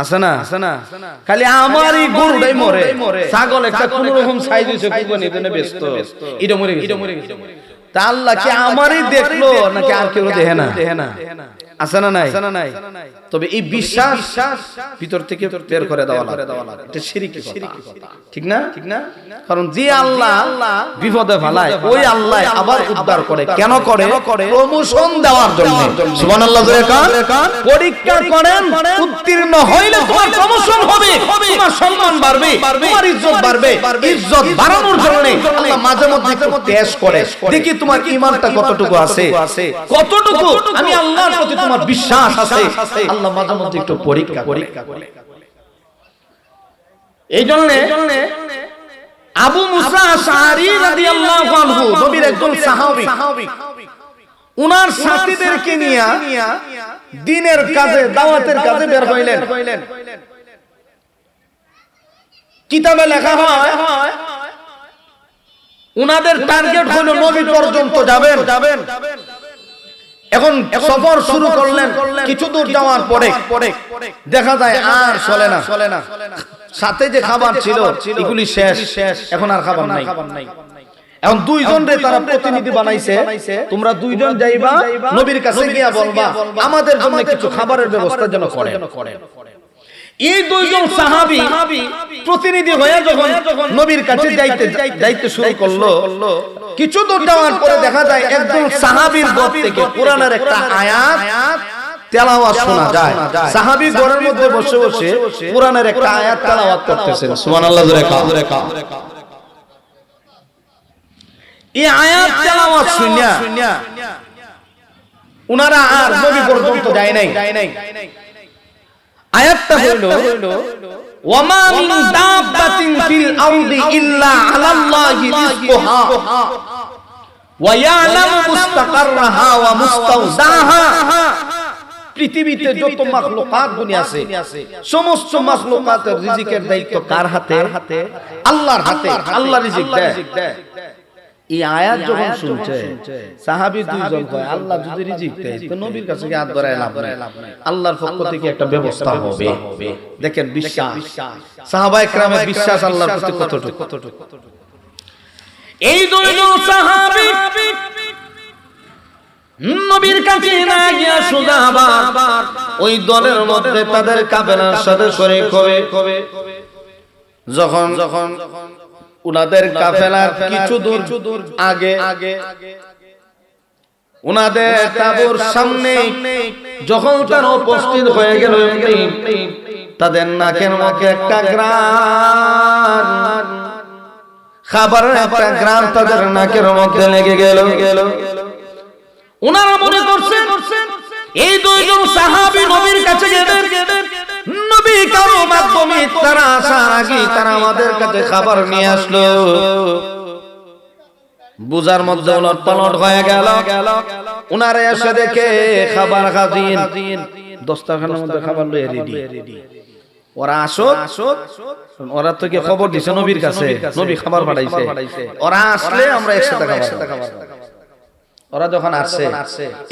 আছে না? খালি আমারই গরুটাই মরে, ছাগল একটা কোন রকম সাইজ হইছে কুরবানি দেনে ব্যস্ত, এটা মরে গেছে। তা আল্লাহ কি আমারই দেখলো নাকি আর কেউ দেখে না? আছে না নাই? তবে এই বিশ্বাস ভিতর থেকে বের করে দেওয়া লাগে, এটা শিরকি কথা, ঠিক না? কারণ যে আল্লাহ বিপদে ফেলায় ওই আল্লাহ আবার উদ্ধার করে। কেন করে? প্রমোশন দেওয়ার জন্য। সুবহানাল্লাহ জোরে কান। পরীক্ষা করেন, উত্তীর্ণ হইলে তোমার প্রমোশন হবে, তোমার সম্মান বাড়বে, তোমার ইজ্জত বাড়বে। ইজ্জত বাড়ানোর জন্য আল্লাহ মাঝে মধ্যে একটু টেস্ট করে, দেখি তোমার ঈমানটা কতটুকু আছে, কতটুকু আমি আল্লাহর প্রতি তোমার বিশ্বাস আছে। আল্লাহ মাঝে মধ্যে একটু পরীক্ষা করে। এই জন্য আবু মুসা আশআরী রাদিয়াল্লাহু আনহু নবীর একজন সাহাবী, উনার সাথীদেরকে নিয়ে দ্বীনের কাজে, দাওয়াতের কাজে বের হইলেন। কিতাবে লেখা হয় উনাদের টার্গেট হলো নবী পর্যন্ত যাবেন। এখন সফর শুরু করলেন, কিছু দূর যাওয়ার পরে দেখা যায় আর চলে না, সাথে যে খাবার ছিল এগুলি শেষ, এখন আর খাবার নাই। এখন দুইজন রে তারা প্রতিনিধি বানাইছে, তোমরা দুইজন যাইবা নবীর কাছে গিয়া বলবা আমাদের জন্য কিছু খাবারের ব্যবস্থা যেন করেন। এই দুইজন সাহাবী প্রতিনিধি হয়ে যখন নবীর কাছে যাইতে শুরু করলো, কিছু দূর যাওয়ার পরে দেখা যায় একজন সাহাবীর গদ থেকে কোরআনের একটা আয়াত তেলাওয়াত শোনা যায়। সাহাবী ঘরের মধ্যে বসে বসে কোরআনের একটা আয়াত তেলাওয়াত করতেছেন। সুবহানাল্লাহ জোরে কা। এই আয়াত তেলাওয়াত শুনিয়া উনারা আর নবী পর্যন্ত যায় নাই। আয়াতটা হলো ওয়ামা মিন দাব্বাতিন ফিল আরদি ইল্লা আলাল্লাহি রিজকুহা ওয়া ইয়ালামু মুস্তাকাররাহা ওয়া মুস্তাওদাহা। পৃথিবীতে যত মাখলুকাত দুনিয়া আছে সমস্ত মাখলুকাতের রিজিকের দায়িত্ব কার হাতে? আল্লাহর হাতে। আল্লাহ রিজিক দেয়। এই আয়াত যখন শুনছে সাহাবী দুইজন কয় আল্লাহ যদি রিজিক দেয় তো নবীর কাছে কি হাত ধরায় লাভ নাই, আল্লাহর পক্ষ থেকে একটা ব্যবস্থা হবে। দেখেন বিশ্বাস, সাহাবায়ে কেরামের বিশ্বাস আল্লাহর প্রতি কতটুকু। এই দুইজন সাহাবী নবীর কাছে না গিয়া সোজা আবার ওই দলের মধ্যে তাদের কাফেলার সাথে শরীক হবে। যখন উনাদের কাফেলার কিছু দূর আগে উনাদের তাঁবুর সামনে যখন তারা উপস্থিত হয়ে গেল, তাদের নাকের মুখে একটা গ্রান, খাবারের একটা গ্রান তাদের নাকের মধ্যে লেগে গেল। উনারা মনে করছেন এই দুইজন সাহাবী নবীর কাছে গেলেন, নবী কারো মাধ্যমে তারা আসার আগে তারা আমাদের কাছে খাবার নিয়ে আসলো। বুজার মধ্যে উলট পালট হয়ে গেল। উনারা এসে দেখে খাবার খাদিন দস্তরখানার মধ্যে খাবার লয়ে রেডি। ওরা আসুক, ওরা তো কি খবর দিছে নবীর কাছে, নবী খাবার পাঠাইছে, ওরা আসলে আমরা একসাথে খাবার। ওরা যখন আসছে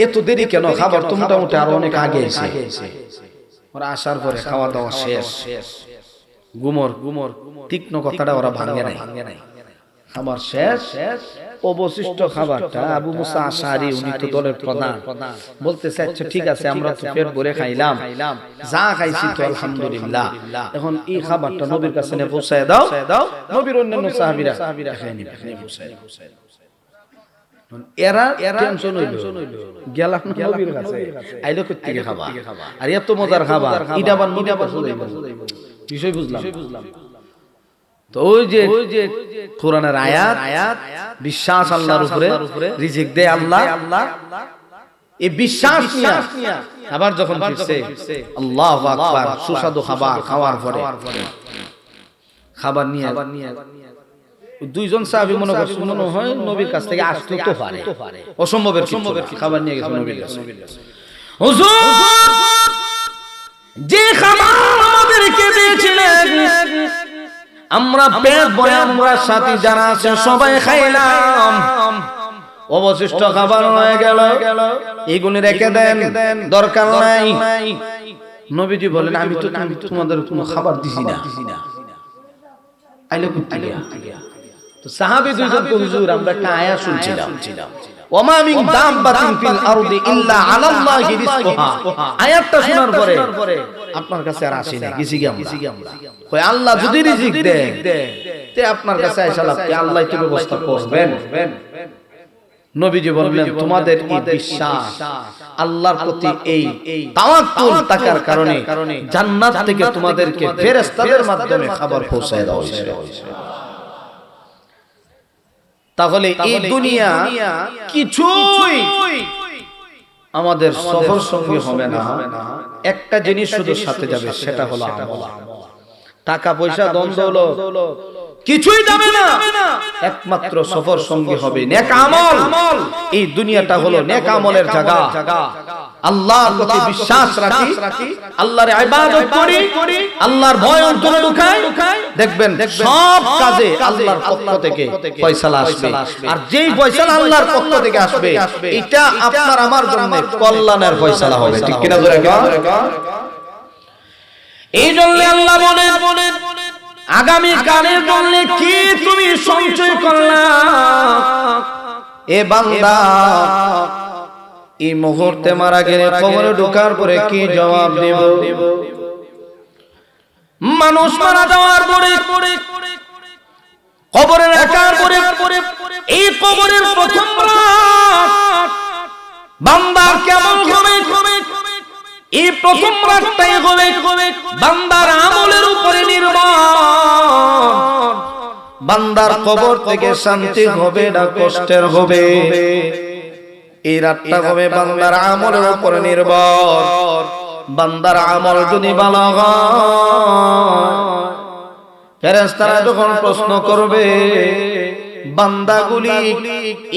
এত দেরি কেন? খাবার তো মোটামুটি আরো অনেক আগে এসে। ওরা আসার পরে খাওয়া দাওয়া শেষ, গুমর তীক্ষ্ণ কথাটা ওরা ভাঙে নাই। খাবার শেষ, অবশিষ্ট খাবারটা আবু মুসা আশআরী উনি তো দলের প্রধান বলতেছে আচ্ছা ঠিক আছে আমরা তো পেট ভরে খাইলাম, যা খাইছি তো আলহামদুলিল্লাহ, এখন এই খাবারটা নবীর কাছে নিয়ে পৌঁছায় দাও। নবীর অন্যান্য সাহাবীরা খায় নিবে, পৌঁছায়। এরা টেনশন হইল গেলাম নবীর কাছে, আইলো কই থেকে খাবার, আর এত মজার খাবার এটা আবার নবীর কাছে বিষয় বুঝলাম। তো ওই যে কোরআনের আয়াত বিশ্বাস আল্লাহর উপরে, রিজিক দেয় আল্লাহ, এই বিশ্বাস নিয়ে আবার যখন ফিরছে আল্লাহু আকবার, সুস্বাদু খাবার খাওয়ার পরে খাবার নিয়ে দুইজন সাহাবী মনে করছে মনে হয় নবীর কাছ থেকে আসতে তো পারে, অসম্ভবের খাবার নিয়ে গেছে নবীর কাছে। হুজুর যে খাবার আমাদেরকে দিয়েছিলেন আমরা পেট ভরে আমরা সাথী যারা আছে সবাই খাইলাম, অবশিষ্ট খাবার হয়ে গেল, এগুলি রেখে দেন, দরকার নাই। নবীজি বলেন আমি তো তোমাদের কোনো খাবার দিছি না। আইলো কুত্তি তো সাহাবী দুইজন হুজুর আমরা একটা আয়াত শুনছিলাম, ওমা মিন দাব্বাতিন ফিল আরদি ইল্লা আলাল্লাহি রিজকুহা। আয়াতটা শোনার পরে আপনার কাছে আর আসি না, গেছি কি আমরা কই আল্লাহ যদি রিজিক দেয় তে আপনার কাছে আইসা লাভ কি, আল্লাহই তো ব্যবস্থা করবেন। নবীজি বললেন তোমাদের এই বিশ্বাস আল্লাহর প্রতি এই তাওয়াক্কুল থাকার কারণে জান্নাত থেকে তোমাদেরকে ফেরেশতাদের মাধ্যমে খাবার পৌঁছায় দেওয়া হয়েছে। তাহলে এই দুনিয়া কিছুই আমাদের সফর সঙ্গী হবে না, একটা জিনিস শুধু সাথে যাবে সেটা হলো আমল। টাকা পয়সা দ্বন্দ্ব হলো কিছুই যাবে না, একমাত্র সফর সঙ্গী হবে নেক আমল। এই দুনিয়াটা হলো নেক আমলের জায়গা। আল্লাহর প্রতি বিশ্বাস রাখি, আল্লাহর ইবাদত করি, আল্লাহর ভয় অন্তরে ঢুকাই, দেখবেন সব কাজে আল্লাহর পক্ষ থেকে ফয়সালা আসবে। আর যেই ফয়সালা আল্লাহর পক্ষ থেকে আসবে এটা আপনার আমার জন্য কল্যাণের ফয়সালা হবে, ঠিক কিনা জোরে কর। এই জন্য আল্লাহ বলেন আগামী কালের জন্য কি তুমি সঞ্চয় করলা এ বান্দা, এই মুহূর্তে মারা গেলে কবরে ঢোকার পরে কি জবাব দেব? মানুষ মারা যাওয়ার পরে কবরে রাখার পরে এই কবরের প্রথম রাত বান্দার কেমন হবে, এই প্রথম রাতটাই হবে বান্দার আমলের উপরে নির্ভর। বান্দার কবর থেকে শান্তি হবে না কষ্টের হবে, এই রাতটা হবে বান্দার আমলের উপরে নির্ভর। বান্দার আমল যদি ভালো হয়, ফেরেশতারা যখন প্রশ্ন করবে বান্দাগুলি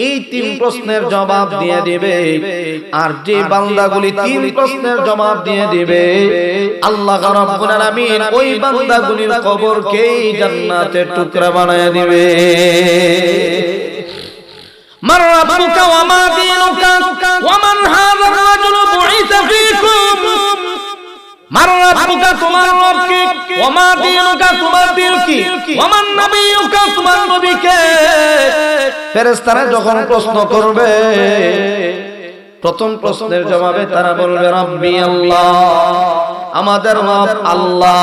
এই 3 প্রশ্নের জবাব দিয়ে দিবে, আর যে বান্দাগুলি 3 প্রশ্নের জবাব দিয়ে দিবে আল্লাহ রাব্বুল আলামিন ওই বান্দাগুলির কবরকে জান্নাতের টুকরা বানায় দিবে। মান রাব্বুকা ওয়া মা দীনুকা ওয়া মান হাযা আর-রাজুলু বুইসা ফীকুম। মান রাব্বুকা তোমার রব কি, ওয়া মা দীনুকা তোমার দিন কি, ওয়া মান নবিয়ুকা তোমার নবী কে। ফেরেশতারা যখন প্রশ্ন করবে প্রথম প্রশ্নের জবাবে তারা বলবে রাব্বি আল্লাহ, আমাদের রব আল্লাহ।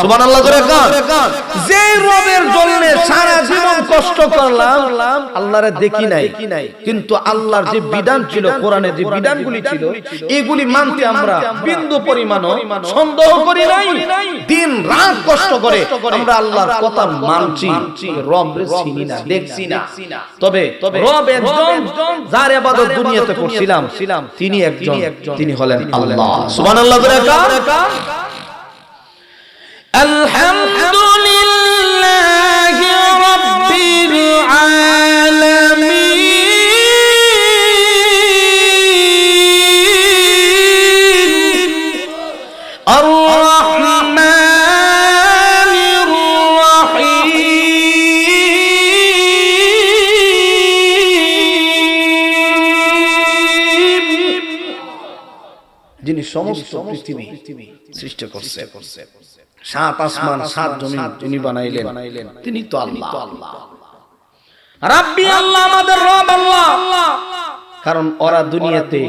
সুবহানাল্লাহ জোরে কান। যে রবের জন্য সারা জীবন কষ্ট করলাম, আল্লাহরে দেখি নাই, কিন্তু আল্লাহর যে বিধান ছিল, কোরআনে যে বিধানগুলি ছিল, এগুলি মানতে আমরা বিন্দু পরিমাণও সন্দেহ করি নাই। দিন রাত কষ্ট করে আমরা আল্লাহর কথা মানছি, রবরে চিনি না, দেখছি না। তবে রব একজন, যার ইবাদত দুনিয়াতে করছিলাম, তিনি একজন, তিনি হলেন আল্লাহ। সুবহানাল্লাহ জোরে কান। আলহামদুলিল্লাহি রাব্বিল আলামিন আর-রাহমানির রাহিম যিনি সমস্ত পৃথিবী সৃষ্টি করছে, 7 আসমান 7 জমিন যিনি বানাইলেন, তিনি তো আল্লাহ। রাব্বি আল্লাহ, আমাদের রব আল্লাহ। কারণ ওরা দুনিয়াতে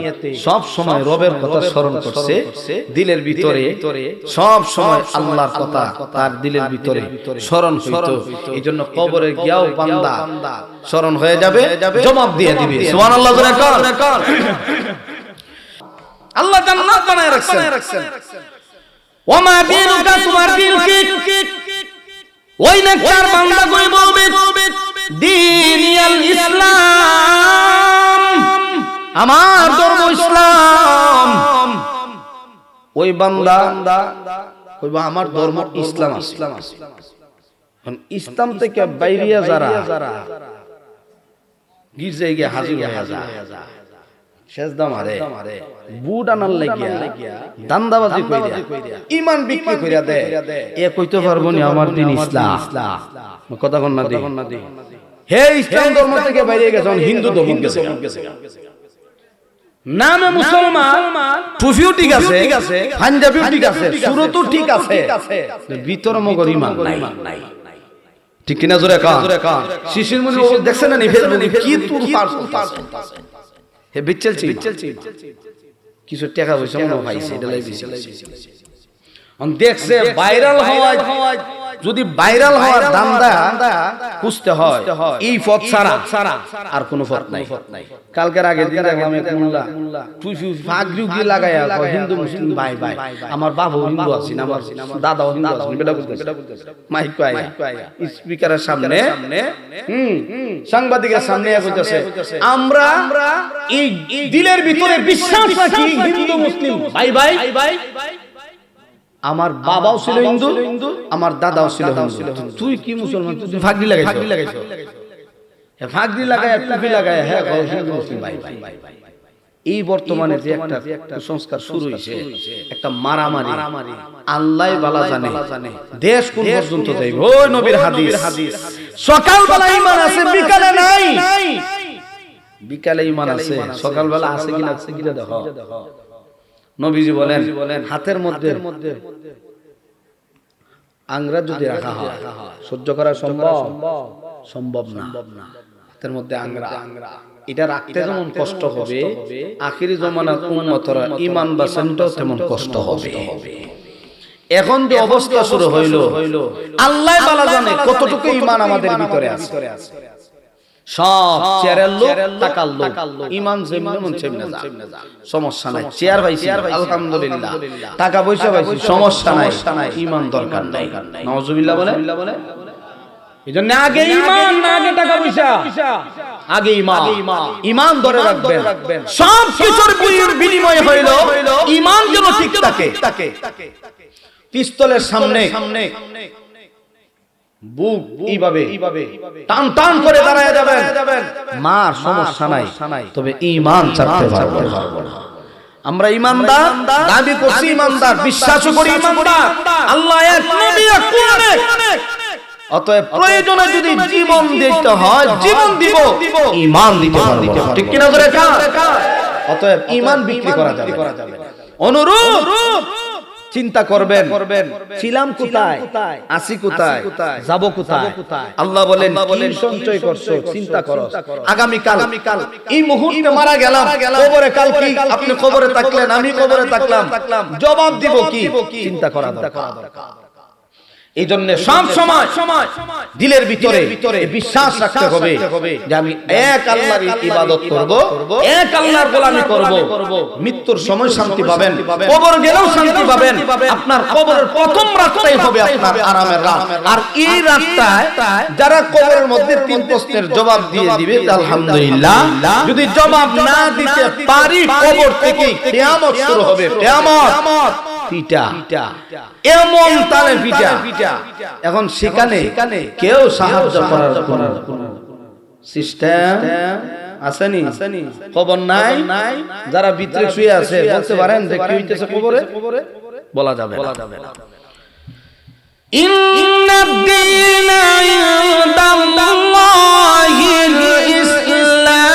সব সময় রবের কথা স্মরণ করছে, দিলের ভিতরে সব সময় আল্লাহর কথা তার দিলের ভিতরে স্মরণ হইতো। এইজন্য কবরে গিয়াও বান্দা স্মরণ হয়ে যাবে, জবাব দিয়ে দিবে। সুবহানাল্লাহ জোরে কান। আল্লাহ জান্নাত বানায় রাখছেন। ওয়া মা দীনুকা তোমার দিন কি, ওই নেককার বান্দা কই বলবে দীনিয়াল ইসলাম, আমার ধর্ম ইসলাম। ওই বান্দা কইবা আমার ধর্ম ইসলাম আছে। ইসলাম থেকে বাইরিয়া যারা গির্জায় গিয়ে হাজির হয়ে যায়, সেজদা মারে, বুট আনার লাগিয়া দান্দাবাজি কইরা ঈমান বিক্রি কইরা দেয়, এ কইতে পারবো না আমার দিন ইসলাম। কথা কন না দি, হে ইসলাম ধর্ম থেকে বাইরে গেছে, হিন্দু ধর্ম গেছে। নামে মুসলমান, টুপিও ঠিক আছে, পাঞ্জাবিও ঠিক আছে, সুরতও ঠিক আছে, ভিতর মগর ঈমান নাই। ঠিক কিনা জোরে কান। শিশির মুনি দেখছেন না ফেসবুকে কি তুর পাস হে বিচলছি কিছু টাকা পয়সা মনে পাইছে, এটা লাই বেশি দেখছে ভাইরাল হওয়া। যদি ভাইরাল হওয়ার দান্দা খুঁজতে হয় এই পথ ছাড়া আর কোনো পথ নাই। কালকের আগে দিন দেখলাম এক মোল্লা টুপি ফাগরি গিয়ে লাগায়া হিন্দু মুসলিম ভাই ভাই, আমার বাবা হিন্দু আছেন, আমার দাদাও হিন্দু আছেন, বেটা বুঝতেছে মাইক কয় স্পিকারের সামনে সাংবাদিকের সামনে কইতাছে আমরা এই দিলের ভিতরে বিশ্বাস রাখি হিন্দু মুসলিম ভাই ভাই, আমার বাবাও ছিল হিন্দু, আমার দাদাও ছিল হিন্দু, তুই কি মুসলমান, তুই ফাগরি লাগাইছ, ফাগরি লাগায় টুপি লাগায়, হ্যাঁ হিন্দু মুসলিম ভাই ভাই। এই বর্তমানে যে একটা সংস্কার শুরু হয়েছে, একটা মারামারি, আল্লাহ বালা জানে দেশ কোন পর্যন্ত যাইবে। ওই নবীর হাদিস, সকালবেলা ঈমান আছে বিকালে নাই, বিকালে ঈমান আছে সকালবেলা আছে কিনা দেখো। নবীজি বলেন হাতের মধ্যে আংরা যদি রাখা হয় সহ্য করা সম্ভব না। হাতের মধ্যে আংরা, এটা রাখতে যেমন কষ্ট হবে, আখিরি জমানার উম্মতরা ঈমান বাঁচানোটাও তেমন কষ্ট হবে। এখন যে অবস্থা শুরু হইল আল্লাহ তাআলা জানে কতটুকু ঈমান আমাদের ভিতরে আছে। সব চেয়ারের লোক টাকার লোক ঈমান যেমন মন সেমনে যা, সমস্যা নাই। চেয়ার ভাই আলহামদুলিল্লাহ, টাকা পয়সা ভাই সমস্যা নাই, ঈমান দরকার নাই। নাউজুবিল্লাহ বলে। এজন্য আগে ঈমান, না আগে টাকা পয়সা, আগে ঈমান। ঈমান ধরে রাখবেন, সব কিছুর বিনিময় হইল ঈমান যেন ঠিক থাকে। পিস্তলের সামনে বুক এইভাবে টান টান করে দাঁড়ায় যাবেন, মার সমস্যা নাই, তবে ঈমান ছাড়তে পারবো না। আমরা ঈমানদার, দাবি করছি ঈমানদার, বিশ্বাস করি ঈমানদার, আল্লাহ এক, নবী এক, কোরআন এক। অতএব প্রয়োজনে যদি জীবন দিতে হয় জীবন দিব, ঈমান দিতে পারবো না। ঠিক কিনা ধরে কা? অতএব ঈমান বিক্রি করা যাবে না। অনুরূপ চিন্তা করবেন, ছিলাম কোথায়, আসি কোথায়, যাব কোথায়। আল্লাহ বলেন কি সঞ্চয় করছো, চিন্তা করো আগামীকাল, এই মুহূর্তে মারা গেলাম, কবরে কাল কি, আপনি কবরে থাকলেন, আমি কবরে থাকলাম, জবাব দিব কি, চিন্তা করা দরকার। এই জন্য সব সময় দিলের ভিতরে বিশ্বাস রাখতে হবে যে আমি এক আল্লাহর ইবাদত করব, এক আল্লাহর গোলামি করব। মৃত্যুর সময় শান্তি পাবেন, কবর গেলেও শান্তি পাবেন। আপনার কবরের প্রথম রাতটাই হবে আপনার আরামের রাত। আর এই রাতটায় যারা কবরের মধ্যে তিন প্রশ্নের জবাব দিয়ে দিবে আলহামদুলিল্লাহ। যদি জবাব না দিতে পারি কবর থেকে কিয়ামত শুরু হবে। কিয়ামত পিটা এমন তালে পিটা, এখন সেখানে কেউ সাহায্য করার কোন সিস্টেম আসেনি, খবর নাই। যারা ভিতরে শুয়ে আছে বলতে পারেন যে কি হইতেছে কবরে, বলা যাবে না। ইন্নাদ দীনা ইনদাল্লাহিল ইসলাম,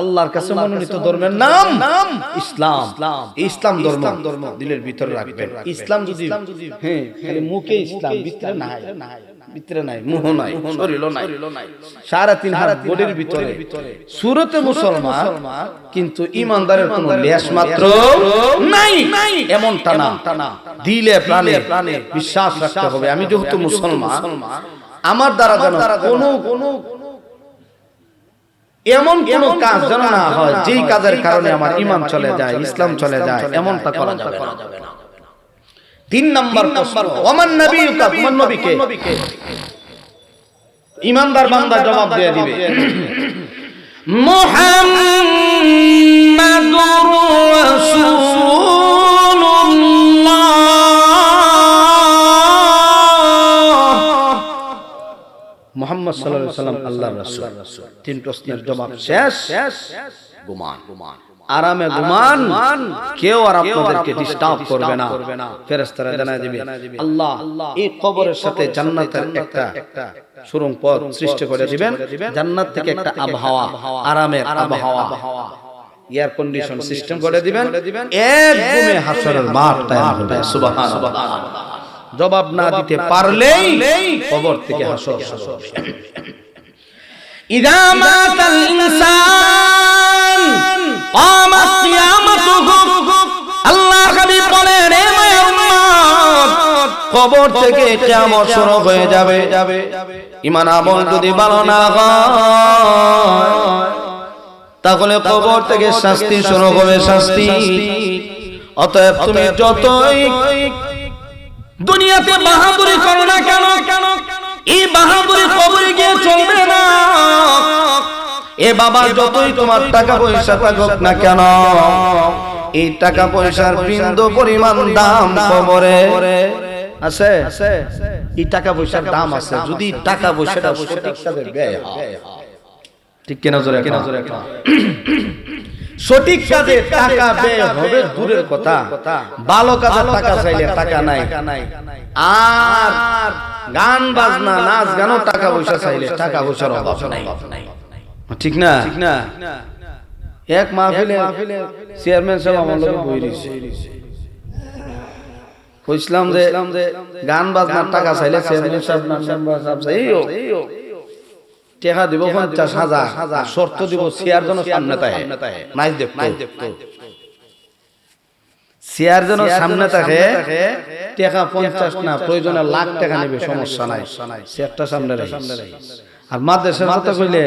আল্লাহর কাছে মনোনীত ধর্মের নাম ইসলাম। ইসলাম ধর্ম দিলের ভিতরে রাখবেন। ইসলাম যদি খালি মুখে ইসলাম, ভিতরে নাই, মুহ নাই, শরীর নাই, 3.5 হাত বডির ভিতরে সুরতে মুসলমান, কিন্তু ইমানদারের কোনো লেশ মাত্র নাই। এমন টানা দিলে প্রাণে বিশ্বাস রাখতে হবে আমি যেহেতু মুসলমান, আমার দ্বারা যেন কোনো এমন কোন কাজ যেন না হয় যেই কাজের কারণে আমার ঈমান চলে যায়, ইসলাম চলে যায়, এমনটা করা যাবে না। 3 নাম্বার প্রশ্ন, ওমান নবিয়ুকা, তোমার নবীকে? ঈমানদার বান্দা জবাব দিয়ে দিবে মুহাম্মাদুর রাসূলুল্লাহ। মুহাম্মদ সাল্লাল্লাহু আলাইহি ওয়াসাল্লাম আল্লাহর রাসূল। 3 প্রশ্নের জবাব শেষ। ঘুমান, আরামে ঘুমান, কেউ আর আপনাদেরকে ডিস্টার্ব করবে না। ফেরেশতারা জানায় দিবে আল্লাহ এই কবরের সাথে জান্নাতের একটা সুরঙ্গ পথ সৃষ্টি করে দিবেন। জান্নাত থেকে একটা আবহাওয়া, আরামের আবহাওয়া, এয়ার কন্ডিশন সিস্টেম করে দিবেন। এক ঘুমে হাসরের মাঠ তৈরি হবে। সুবহানাল্লাহ। জবাব না দিতে পারলেই কবর থেকে হাসর শুরু হবে। ইযা মাতাল ইনসান কামাত কিয়ামাতুহু, আল্লাহর হাবিব বলেন হে মায়ের উম্মত, কবর থেকে কিয়ামত শুরু হয়ে যাবে। ঈমান আমল যদি ভালো না হয় তাহলে কবর থেকে শাস্তি শুরু হবে, শাস্তি। অতএব তুমি যতই দুনিয়াতে বাহাদুরি করো না কেন, এই বাহাদুরি কবরে গিয়ে চলবে না। এ বাবা যতই তোমার টাকা পয়সা থাকুক না কেন, এই টাকা পয়সার বিন্দু পরিমাণ দাম কবরে আছে। এই টাকা পয়সার দাম আছে যদি টাকা পয়সাটা সঠিক কাজে ব্যয় হয়। ঠিক কিনা জোরে? সঠিক কাজে টাকা ব্যয় হবে দূরের কথা, ভালো কাজে টাকা চাইলে টাকা নাই। আর গান বাজনা, নাচ গানও টাকা পয়সা চাইলে টাকা পয়সার অভাব নাই। ঠিক না? এক মাহফিলে চেয়ারম্যান সাহেব আমার লোক বই দিয়েছে, কইছিলাম যে গান বাজনার টাকা চাইলে চেয়ারম্যান সাহেব না মেম্বার সাহেব চাইও টাকা দিব 50,000 শর্ত দিব শেয়ার যেন সামনে থাকে নাই দেখতো শেয়ার যেন সামনে থাকে টাকা 50 না প্রয়োজনে লাখ টাকা নেবে সমস্যা নাই শেয়ারটা সামনে রাখিস আর মাদ্রাসার কথা কইলে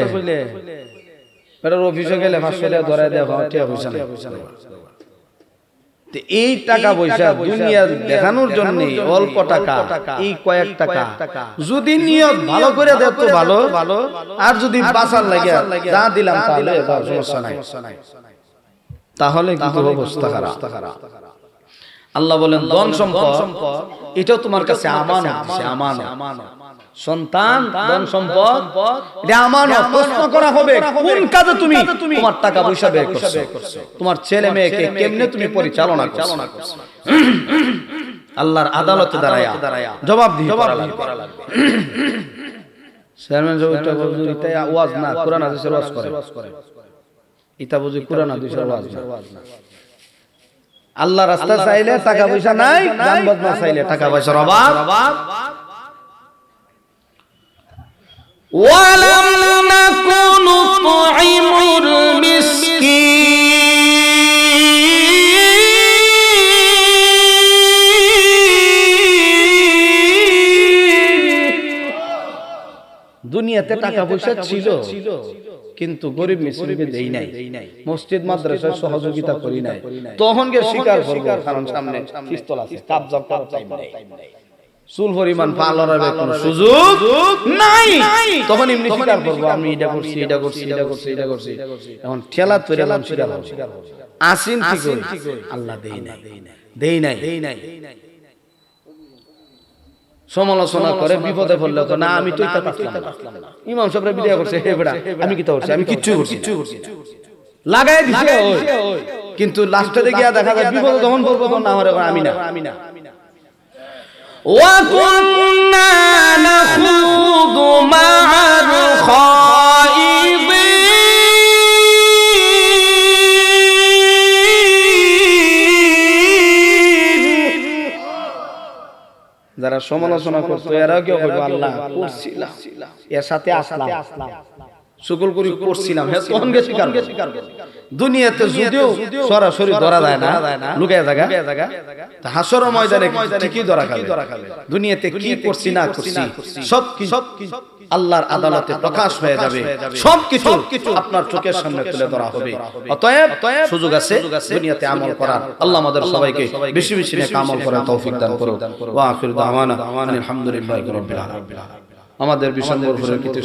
এটার অফিসে গেলে 500 টাকা ধরায় দেওয়া টাকা পয়সা নাই এই টাকা পয়সা দুনিয়া দেখানোর জন্য অল্প টাকা এই কয়েক টাকা যদি নিয়ত ভালো করে দেয় তো ভালো আর যদি বাঁচার লাগে যা দিলাম তাহলে সমস্যা নাই তাহলে কিন্তু অবস্থা খারাপ আল্লাহ বলেন ধন সম্পদ এটাও তোমার কাছে আমানত সন্তান ধন সম্পদ এটা আমানত প্রশ্ন করা হবে কোন কাজে তুমি তোমার টাকা পয়সা ব্যয় করছো তোমার ছেলে মেয়েকে কেমনে তুমি পরিচালনা করছো আল্লাহর আদালতে দাঁড়ায়া জবাব করা লাগবে চেয়ারম্যান সাহেব এটা বুঝি তাই ওয়াজ না কোরআন হাদিসের ওয়াজ করে এটা বুঝি কোরআন হাদিসের ওয়াজ না আল্লাহ রাস্তা চাইলে টাকা পয়সা নাই জানবাদ না চাইলে টাকা পয়সার অভাব ওয়ালাম নাকুনু তুইমুল মিসকিন দুনিয়াতে টাকা পয়সা ছিল কিন্তু গরিব মিসকিনকে দেই নাই মসজিদ মাদ্রাসায় সহযোগিতা করি নাই তখন কে স্বীকার করব কারণ সামনে পিস্তল আছে কাবজাব করার টাইম নাই চুল পরিমাণ পালরার কোনো সুযোগ নাই তখন এমনি স্বীকার করব আমি এটা করছি এখন ঠেলা তৈরি লাম স্বীকার আসিন কি করি আল্লাহ দেই নাই সমালোচনা করে বিপদে পড়লে তো না আমি তো এটা পারলাম না ইমাম সাহেবরা বিদায় করছে হে বেটা আমি কি তা করছি আমি কিচ্ছু করছি লাগাই দিছে ওই কিন্তু লাস্টে গিয়া দেখা যায় বিপদে তখন বলবো না আমার আমি না ওয়া কুননা নাখুদু মা'আল খাইদিন যারা সমালোচনা করতো এরাও কেউ বলবে আল্লাহ করছিলাম এর সাথে আসলাম শুকর করি করছিলাম হে তখন কে স্বীকার দুনিয়াতে যদিও সরাসরি ধরা যায় না লুকায় জায়গা হাসর ময়দানে ঠিকই ধরা খাবে দুনিয়াতে কি করছি না করছি সব আল্লাহর আদালতে প্রকাশ হয়ে যাবে সবকিছু আপনার চোখের সামনে তুলে ধরা হবে অতএব সুযোগ আছে দুনিয়াতে আমল করার আল্লাহ আমাদের সবাইকে বেশি বেশি নেক আমল করার তৌফিক দান করুন ওয়া আখিরু দাওয়ানা আলহামদুলিল্লাহি রাব্বিল আলামিন আমাদের বিশ্বনবীর